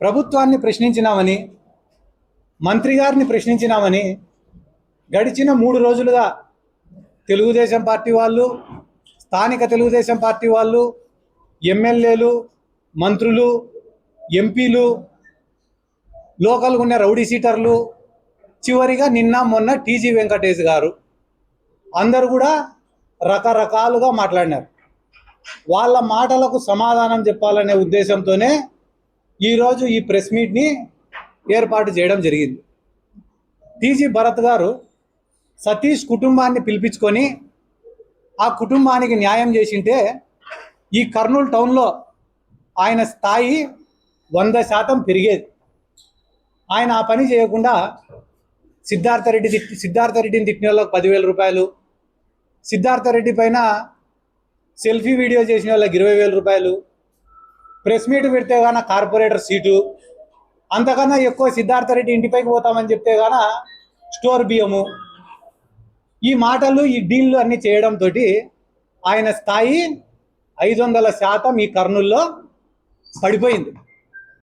ప్రభుత్వాన్ని ప్రశ్నించినామని, మంత్రి గారిని ప్రశ్నించినామని గడిచిన 3 రోజులుగా తెలుగుదేశం పార్టీ వాళ్ళు, స్థానిక తెలుగుదేశం పార్టీ వాళ్ళు, ఎమ్మెల్యేలు, మంత్రులు, ఎంపీలు, లోకల్గా ఉన్న రౌడీ సీటర్లు, చివరిగా నిన్న మొన్న టీజీ వెంకటేష్ గారు అందరూ కూడా రకరకాలుగా మాట్లాడినారు. వాళ్ళ మాటలకు సమాధానం చెప్పాలనే ఉద్దేశంతోనే ఈరోజు ఈ ప్రెస్ మీట్ని ఏర్పాటు చేయడం జరిగింది. టీజీ భరత్ గారు సతీష్ కుటుంబాన్ని పిలిపించుకొని ఆ కుటుంబానికి న్యాయం చేసింటే ఈ కర్నూలు టౌన్లో ఆయన స్థాయి 100% పెరిగేది. ఆయన ఆ పని చేయకుండా సిద్ధార్థరెడ్డిని తిట్టిన వాళ్ళకి 10,000 రూపాయలు, సిద్ధార్థరెడ్డి పైన సెల్ఫీ వీడియో చేసిన వాళ్ళకి 20,000 రూపాయలు, ప్రెస్ మీట్ పెడితే గాన కార్పొరేటర్ సీటు, అంతకన్నా ఎక్కువ సిద్ధార్థరెడ్డి ఇంటిపైకి పోతామని చెప్తే గాన స్టోర్ బియ్యము, ఈ మాటలు ఈ డీల్లు అన్నీ చేయడంతో ఆయన స్థాయి 500% ఈ కర్నూల్లో పడిపోయింది.